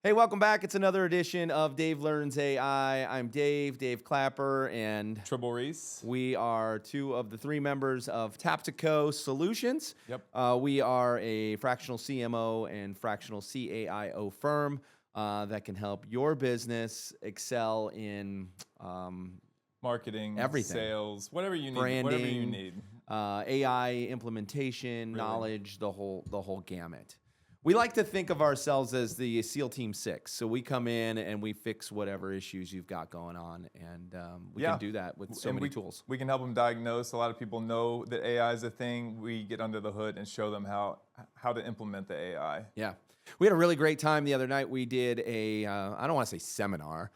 Hey, welcome back. It's another edition of Dave Learns AI. I'm Dave Clapper, and Tribble Reese. we are two of the three members of Taptico Solutions. Yep. We are a fractional CMO and fractional CAIO firm that can help your business excel in Marketing, everything. sales, whatever you need. Branding, whatever you need. AI implementation, Really. knowledge, the whole gamut. We like to think of ourselves as the SEAL Team 6. So we come in and we fix whatever issues you've got going on. And we can do that with so many tools. We can help them diagnose. A lot of people know that AI is a thing. We get under the hood and show them how to implement the AI. Yeah. We had a really great time the other night. We did a, I don't want to say seminar.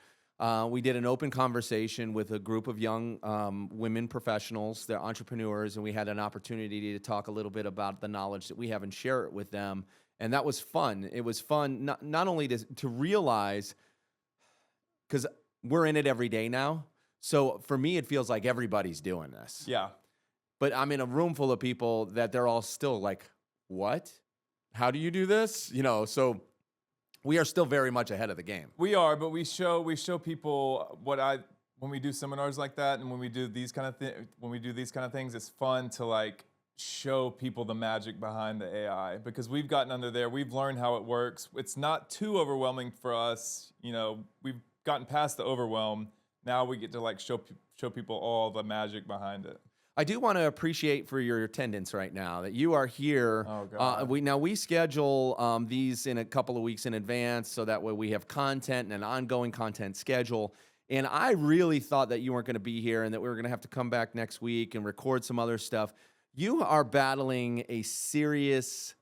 We did an open conversation with a group of young women professionals. They're entrepreneurs. And we had an opportunity to talk a little bit about the knowledge that we have and share it with them. And that was fun. It was fun not only to realize, because we're in it every day now. So for me, it feels like everybody's doing this. Yeah. But I'm in a room full of people that they're all still like, what? How do you do this? You know, so we are still very much ahead of the game. We are, but we show people when we do seminars like that, and when we do these kind of things, it's fun to like show people the magic behind the AI, because we've gotten under there. We've learned how it works. It's not too overwhelming for us. You know, we've gotten past the overwhelm. Now we get to like show people all the magic behind it. I do want to appreciate for your attendance right now that you are here. Oh, God. We schedule these in a couple of weeks in advance, so that way we have content and an ongoing content schedule. And I really thought that you weren't going to be here and that we were going to have to come back next week and record some other stuff. You are battling a serious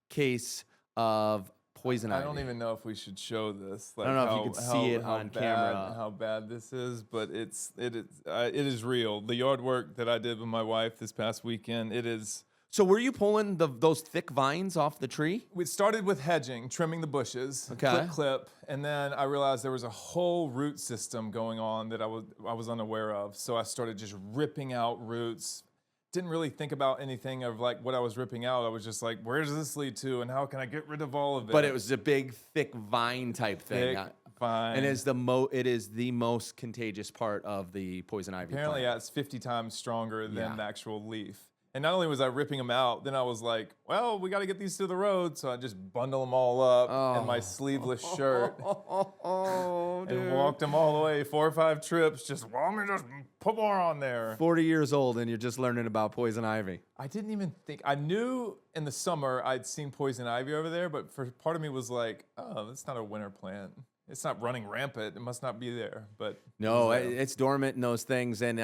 case of poison ivy. I don't even know if we should show this. Like, I don't know if you can see it on camera. How bad this is, but it is real. The yard work that I did with my wife this past weekend, it is. So were you pulling those thick vines off the tree? We started with hedging, trimming the bushes, clip, and then I realized there was a whole root system going on that I was unaware of. So I started just ripping out roots. Didn't really think about anything of like what I was ripping out. I was just like, where does this lead to, and how can I get rid of all of it? But it was a big, thick vine type thing. Thick vine. And it is the most contagious part of the poison ivy. Apparently, plant. yeah, it's 50 times stronger than the actual leaf. And not only was I ripping them out, then I was like, well, we got to get these to the road. So I just bundle them all up in my sleeveless shirt and walked them all the way 4 or 5 trips. Just put more on there. 40 years old and you're just learning about poison ivy. I didn't even think. I knew in the summer I'd seen poison ivy over there, but for part of me was like, oh, that's not a winter plant. It's not running rampant. It must not be there. But no, it's dormant in those things, and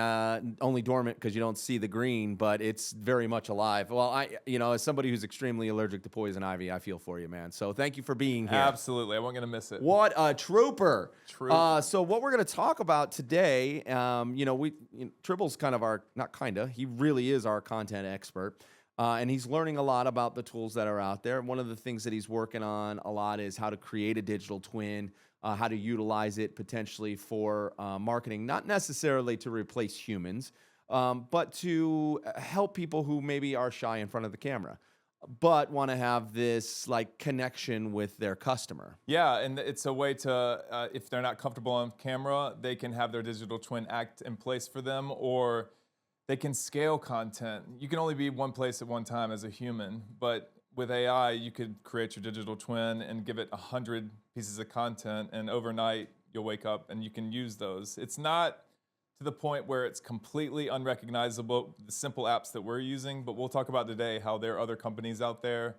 only dormant because you don't see the green. But it's very much alive. Well, as somebody who's extremely allergic to poison ivy, I feel for you, man. So thank you for being here. Absolutely, I wasn't gonna miss it. What a trooper! So what we're gonna talk about today, Tribble's kind of he really is our content expert. And he's learning a lot about the tools that are out there. One of the things that he's working on a lot is how to create a digital twin, how to utilize it potentially for marketing, not necessarily to replace humans, but to help people who maybe are shy in front of the camera, but want to have this like connection with their customer. Yeah, and it's a way to, if they're not comfortable on camera, they can have their digital twin act in place for them, or they can scale content. You can only be one place at one time as a human, but with AI, you could create your digital twin and give it 100 pieces of content, and overnight you'll wake up and you can use those. It's not to the point where it's completely unrecognizable, the simple apps that we're using, but we'll talk about today how there are other companies out there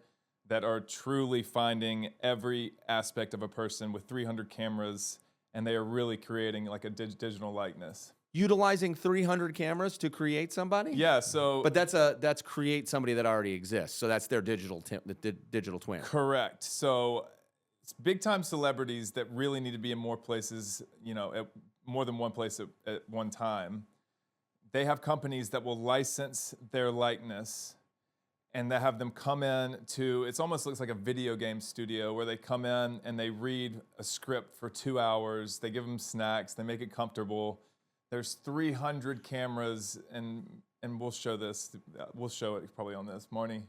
that are truly finding every aspect of a person with 300 cameras, and they are really creating like a digital likeness. Utilizing 300 cameras to create somebody? Yeah, so... But that's create somebody that already exists. So that's their digital twin. Correct. So it's big-time celebrities that really need to be in more places, at more than one place at one time. They have companies that will license their likeness, and they have them come in to, it almost looks like a video game studio where they come in and they read a script for 2 hours. They give them snacks. They make it comfortable. There's 300 cameras, and we'll show this. We'll show it probably on this, Marnie.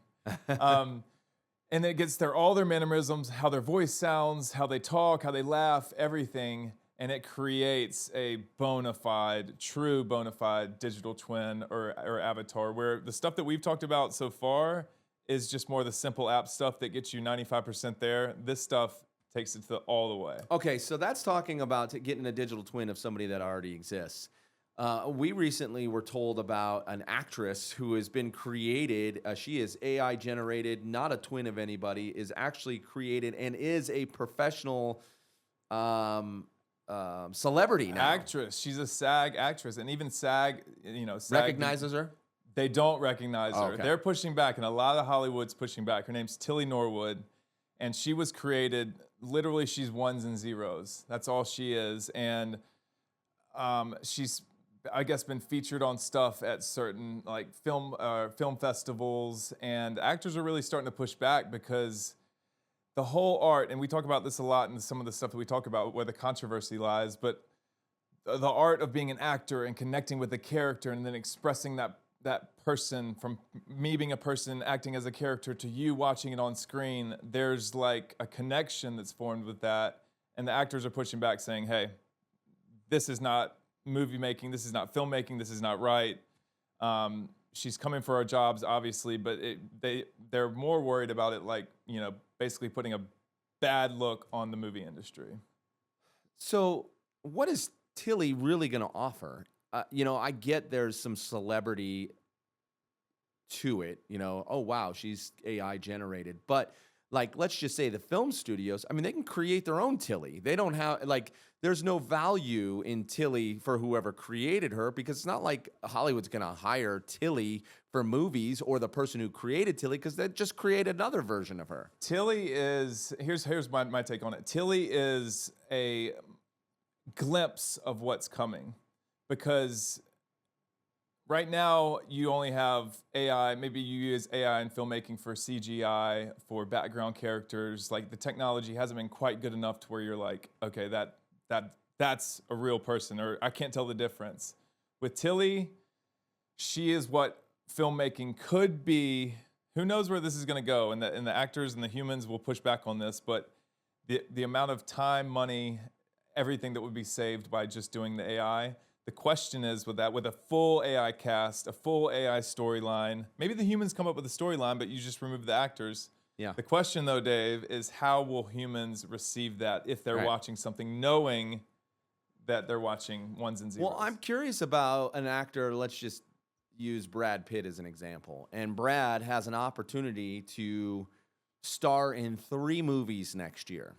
And it gets all their mannerisms, how their voice sounds, how they talk, how they laugh, everything. And it creates a true bona fide digital twin or avatar, where the stuff that we've talked about so far is just more the simple app stuff that gets you 95% there. This stuff takes it all the way. Okay, so that's talking about getting a digital twin of somebody that already exists. We recently were told about an actress who has been created. She is AI generated, not a twin of anybody, is actually created and is a professional celebrity now. Actress. She's a SAG actress. And even SAG, SAG Recognizes her? They don't recognize her. Okay. They're pushing back, and a lot of Hollywood's pushing back. Her name's Tilly Norwood, and she was created, literally she's ones and zeros. That's all she is. And she's, I guess, been featured on stuff at certain like film festivals, and actors are really starting to push back because the whole art, and we talk about this a lot in some of the stuff that we talk about where the controversy lies, but the art of being an actor and connecting with a character and then expressing that person, from me being a person acting as a character to you watching it on screen, there's like a connection that's formed with that. And the actors are pushing back saying, hey, this is not movie making, this is not filmmaking, this is not right. She's coming for our jobs, obviously, but they're more worried about it, like, basically putting a bad look on the movie industry. So what is Tilly really going to offer? I get there's some celebrity to it, oh, wow, she's AI generated. But like, let's just say the film studios, I mean, they can create their own Tilly. They don't have, like, there's no value in Tilly for whoever created her, because it's not like Hollywood's going to hire Tilly for movies, or the person who created Tilly, because they just create another version of her. Tilly is, here's my take on it. Tilly is a glimpse of what's coming. Because right now you only have AI, maybe you use AI in filmmaking for CGI, for background characters. Like, the technology hasn't been quite good enough to where you're like, okay, that's a real person, or I can't tell the difference. With Tilly, she is what filmmaking could be. Who knows where this is going to go, and the actors and the humans will push back on this, but the amount of time, money, everything that would be saved by just doing the AI. The question is, with a full AI cast, a full AI storyline, maybe the humans come up with a storyline, but you just remove the actors. Yeah. The question, though, Dave, is how will humans receive that if they're watching something, knowing that they're watching ones and zeros? Well, I'm curious about an actor. Let's just use Brad Pitt as an example. And Brad has an opportunity to star in 3 movies next year.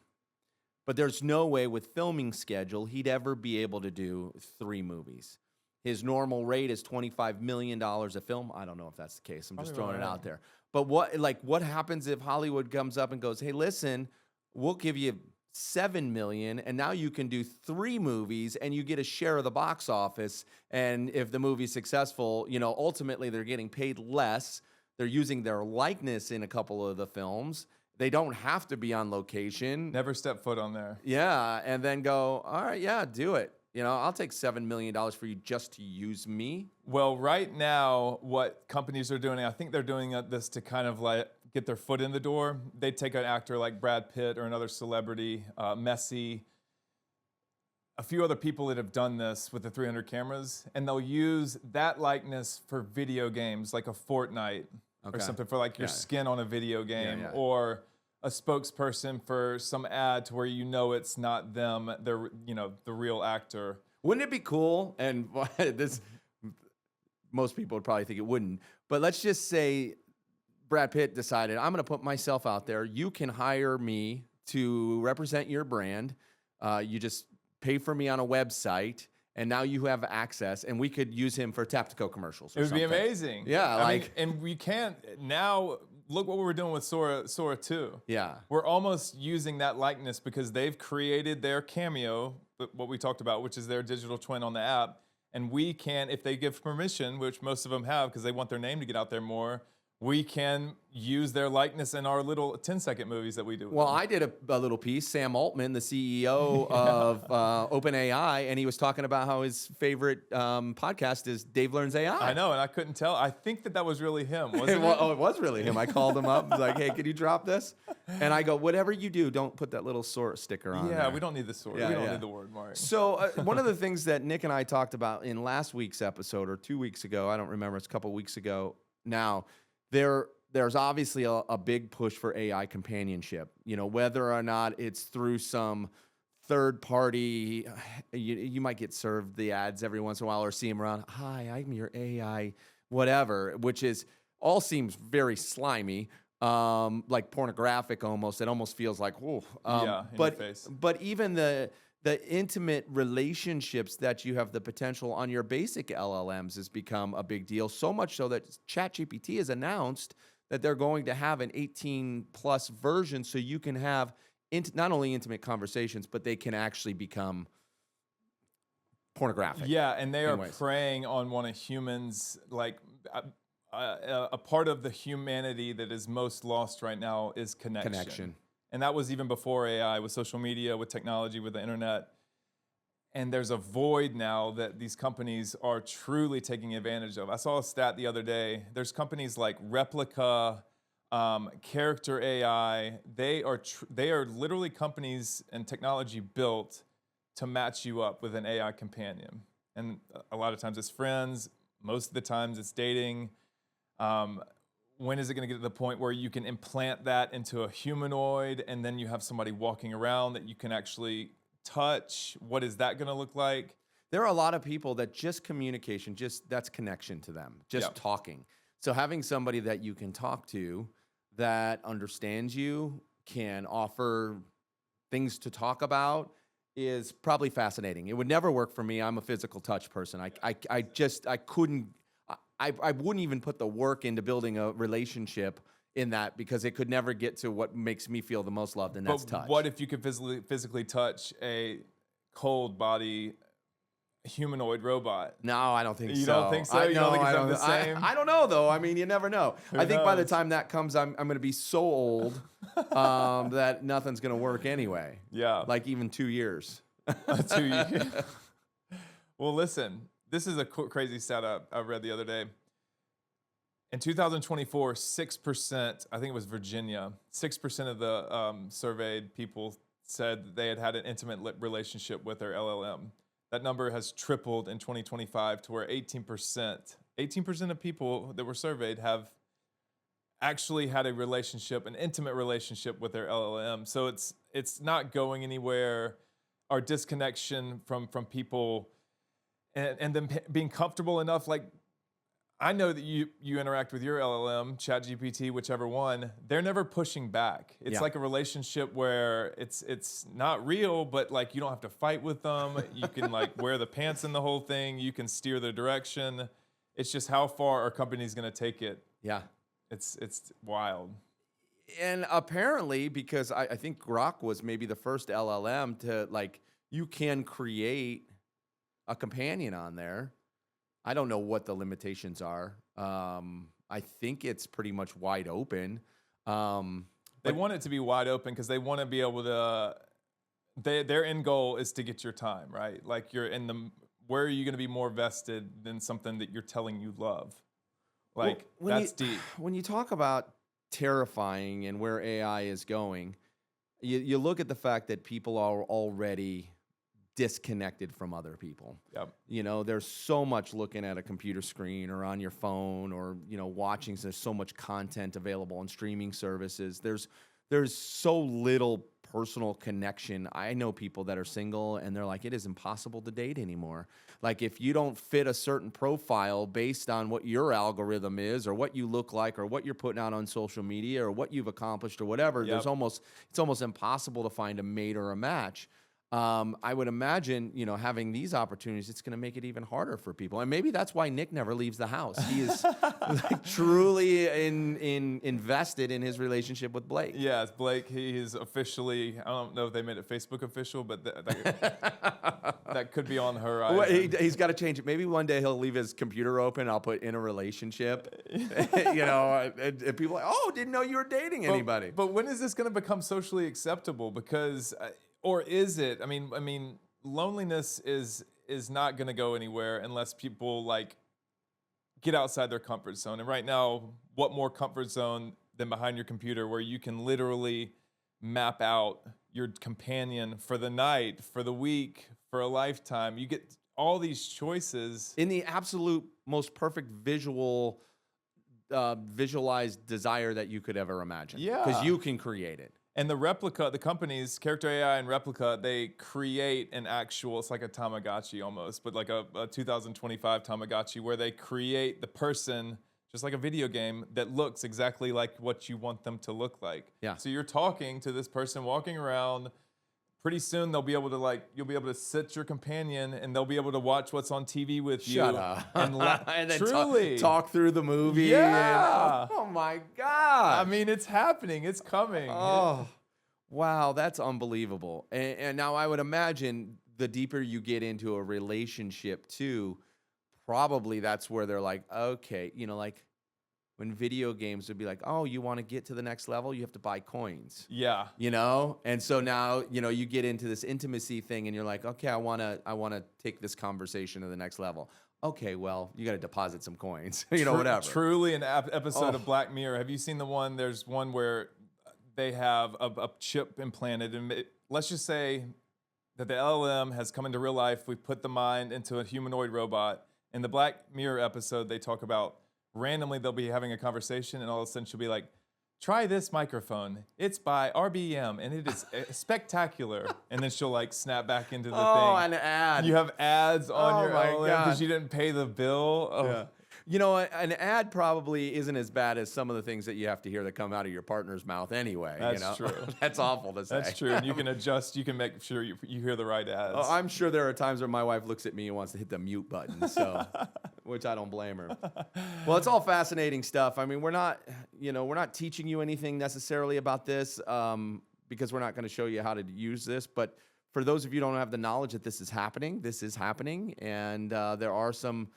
But there's no way with filming schedule he'd ever be able to do 3 movies. His normal rate is $25 million a film. I don't know if that's the case. I'm just throwing it out there. But what happens if Hollywood comes up and goes, hey, listen, we'll give you $7 million, and now you can do 3 movies, and you get a share of the box office. And if the movie's successful, ultimately they're getting paid less. They're using their likeness in a couple of the films. They don't have to be on location. Never step foot on there. Yeah, and then go, all right, yeah, do it. I'll take $7 million for you just to use me. Well, right now, what companies are doing, I think they're doing this to kind of like get their foot in the door. They take an actor like Brad Pitt or another celebrity, Messi, a few other people that have done this with the 300 cameras, and they'll use that likeness for video games, like a Fortnite. Or something for like your skin on a video game, or a spokesperson for some ad to where it's not them, they're the real actor. Wouldn't it be cool? And this, most people would probably think it wouldn't, but let's just say Brad Pitt decided, I'm going to put myself out there. You can hire me to represent your brand. You just pay for me on a website. And now you have access, and we could use him for Taptico commercials. It would be amazing. Yeah, I mean, and we can't now. Look what we're doing with Sora 2. Yeah, we're almost using that likeness because they've created their cameo, what we talked about, which is their digital twin on the app. And we can, if they give permission, which most of them have, because they want their name to get out there more, we can use their likeness in our little 10-second movies that we do. with Well, them. I did a little piece. Sam Altman, the CEO of OpenAI, and he was talking about how his favorite podcast is Dave Learns AI. I know, and I couldn't tell. I think that was really him, wasn't it? Well, it was really him. I called him up, was like, "Hey, can you drop this?" And I go, "Whatever you do, don't put that little sword sticker on." Yeah, there. we don't need the sword. Yeah, we don't yeah. need the word mark. So one of the things that Nick and I talked about in last week's episode, or 2 weeks ago, I don't remember, it's a couple weeks ago now, there's obviously a big push for AI companionship, whether or not it's through some third party, you might get served the ads every once in a while or see them around, "Hi, I'm your AI, whatever," which all seems very slimy, like pornographic almost. It almost feels like, whoa. In your face. But even the intimate relationships that you have the potential on your basic LLMs has become a big deal. So much so that ChatGPT has announced that they're going to have an 18+ version, so you can have not only intimate conversations, but they can actually become pornographic. Yeah, and they are Anyways. preying on one of humans, like a part of the humanity that is most lost right now is connection. And that was even before AI, with social media, with technology, with the internet. And there's a void now that these companies are truly taking advantage of. I saw a stat the other day. There's companies like Replica, Character AI. They are literally companies and technology built to match you up with an AI companion. And a lot of times it's friends. Most of the times it's dating. When is it going to get to the point where you can implant that into a humanoid and then you have somebody walking around that you can actually touch? What is that going to look like? There are a lot of people that just communication, that's connection to them, just talking. So having somebody that you can talk to that understands you, can offer things to talk about, is probably fascinating. It would never work for me. I'm a physical touch person. I couldn't. I wouldn't even put the work into building a relationship in that, because it could never get to what makes me feel the most loved, and that's touch. What if you could physically touch a cold body humanoid robot? No, I don't think so. You don't think so? You don't think it's the same? I don't know, though. I mean, you never know. Who I think by the knows? time that comes, I'm going to be so old that nothing's going to work anyway. Yeah. Like even 2 years. 2 years. Well, listen, this is a crazy stat I read the other day. In 2024, 6%, I think it was Virginia, 6% of the surveyed people said that they had an intimate relationship with their LLM. That number has tripled in 2025 to where 18% of people that were surveyed have actually had a relationship, an intimate relationship with their LLM. So it's not going anywhere. Our disconnection from people and them being comfortable enough, like, I know that you interact with your LLM, ChatGPT, whichever one. They're never pushing back. It's like a relationship where it's not real, but like you don't have to fight with them. You can like wear the pants in the whole thing. You can steer the direction. It's just how far our company's going to take it. Yeah. It's wild. And apparently, because I think Grok was maybe the first LLM to, like, you can create a companion on there. I don't know what the limitations are. I think it's pretty much wide open. They want it to be wide open because they want to be able to. Their end goal is to get your time, right? Like where are you going to be more vested than something that you're telling you love? Like, well, that's deep. When you talk about terrifying and where AI is going, you look at the fact that people are already disconnected from other people. Yep. There's so much looking at a computer screen or on your phone or, watching. There's so much content available on streaming services. There's so little personal connection. I know people that are single and they're like, it is impossible to date anymore. Like, if you don't fit a certain profile based on what your algorithm is or what you look like or what you're putting out on social media or what you've accomplished or whatever, it's almost impossible to find a mate or a match. I would imagine, having these opportunities, it's going to make it even harder for people. And maybe that's why Nick never leaves the house. He is like truly invested in his relationship with Blake. Yes, Blake, he is officially, I don't know if they made it Facebook official, but that could be on the horizon. Well, he's got to change it. Maybe one day he'll leave his computer open. I'll put in a relationship, and people are like, oh, didn't know you were dating anybody. But when is this going to become socially acceptable? Because, or is it? I mean, loneliness is not going to go anywhere unless people like get outside their comfort zone. And right now, what more comfort zone than behind your computer where you can literally map out your companion for the night, for the week, for a lifetime. You get all these choices. In the absolute most perfect visualized desire that you could ever imagine. Yeah. Because you can create it. And the companies, Character AI and Replica, they create an actual, it's like a Tamagotchi almost, but like a 2025 Tamagotchi where they create the person, just like a video game, that looks exactly like what you want them to look like. Yeah. So you're talking to this person walking around. Pretty soon they'll be able to you'll be able to sit your companion and they'll be able to watch what's on TV with you. Shut up. And then truly talk through the movie. Yeah. And, oh my God. I mean, it's happening. It's coming. Oh, wow. That's unbelievable. And now I would imagine the deeper you get into a relationship too, probably that's where they're like, okay, like when video games would be like, oh, you want to get to the next level? You have to buy coins. Yeah. And so now, you get into this intimacy thing and you're like, okay, I want to take this conversation to the next level. Okay, well, you got to deposit some coins, whatever. Truly an episode of Black Mirror. Have you seen the one? There's one where they have a chip implanted, and let's just say that the LLM has come into real life. We put the mind into a humanoid robot. In the Black Mirror episode, they talk about randomly they'll be having a conversation, and all of a sudden she'll be like, try this microphone. It's by RBM, and it is spectacular. And then she'll snap back into the thing. Oh, an ad. You have ads on your my LLM God. because you didn't pay the bill. Oh. Yeah. An ad probably isn't as bad as some of the things that you have to hear that come out of your partner's mouth anyway. That's true. That's awful to say. That's true. And you can adjust. You can make sure you hear the right ads. Oh, I'm sure there are times where my wife looks at me and wants to hit the mute button, so which I don't blame her. Well, it's all fascinating stuff. I mean, we're not teaching you anything necessarily about this because we're not going to show you how to use this. But for those of you who don't have the knowledge that this is happening, and there are some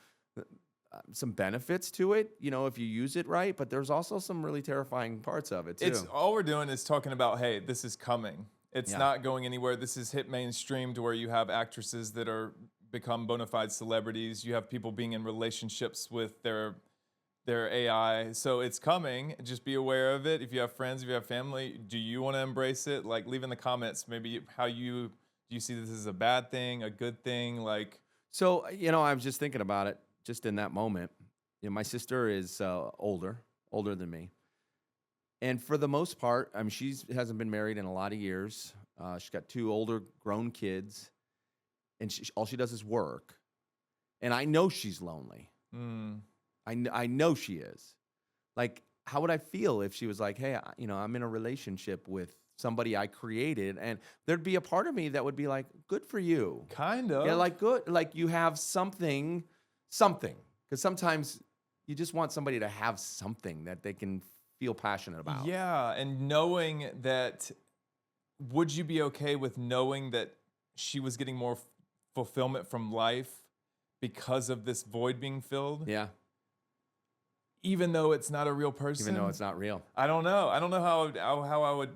benefits to it, if you use it right, but there's also some really terrifying parts of it too. It's all we're doing is talking about, hey, this is coming. It's not going anywhere. This is hit mainstream to where you have actresses that are become bona fide celebrities. You have people being in relationships with their AI. So it's coming. Just be aware of it. If you have friends, if you have family, do you want to embrace it? Leave in the comments maybe how do you see this as a bad thing, a good thing? So, I was just thinking about it. Just in that moment, my sister is older than me. And for the most part, she hasn't been married in a lot of years. She's got 2 older grown kids, and all she does is work. And I know she's lonely. I know she is. How would I feel if she was like, hey, I'm in a relationship with somebody I created, and there'd be a part of me that would be like, good for you. Kind of. Yeah, good. You have something, because sometimes you just want somebody to have something that they can feel passionate about. Yeah, and knowing that, would you be okay with knowing that she was getting more fulfillment from life because of this void being filled? Yeah. Even though it's not a real person? Even though it's not real. I don't know. I don't know how I would.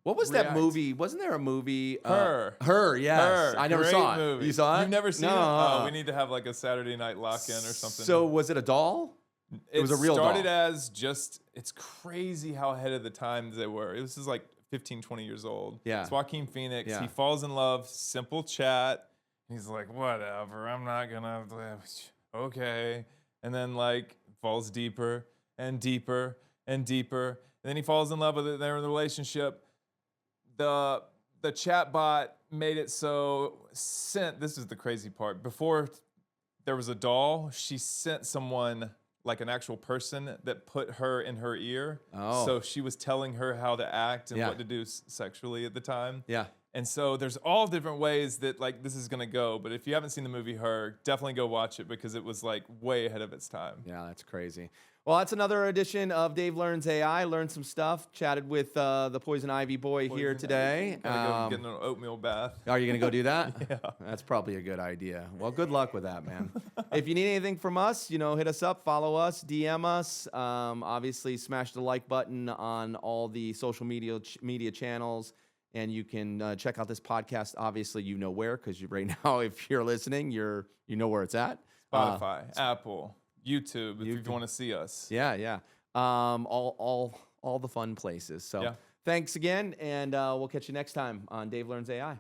What was that movie? Wasn't there a movie? Her, yes. Her. I never Great saw it. movie. You saw it? You've never seen No. it? Oh, we need to have a Saturday night lock-in or something. So was it a doll? It was a real doll. It started as it's crazy how ahead of the times they were. This is 15, 20 years old. Yeah. It's Joaquin Phoenix. Yeah. He falls in love, simple chat. He's like, whatever, I'm not gonna, okay. And then falls deeper and deeper and deeper. And then he falls in love with it. They're in a relationship. The chat bot made it so this is the crazy part. Before there was a doll, she sent someone an actual person that put her in her ear. Oh. So she was telling her how to act and what to do sexually at the time. Yeah. And so there's all different ways that like this is gonna go. But if you haven't seen the movie Her, definitely go watch it because it was like way ahead of its time. Yeah, that's crazy. Well, that's another edition of Dave Learns AI. Learned some stuff. Chatted with the Poison Ivy boy here today. Gotta go get an oatmeal bath. Are you going to go do that? Yeah. That's probably a good idea. Well, good luck with that, man. If you need anything from us, hit us up, follow us, DM us. Obviously, smash the like button on all the social media channels. And you can check out this podcast. Obviously, you know where, because right now, if you're listening, you know where it's at. Spotify, Apple, YouTube, if you want to see us. Yeah. All the fun places. So thanks again, and we'll catch you next time on Dave Learns AI.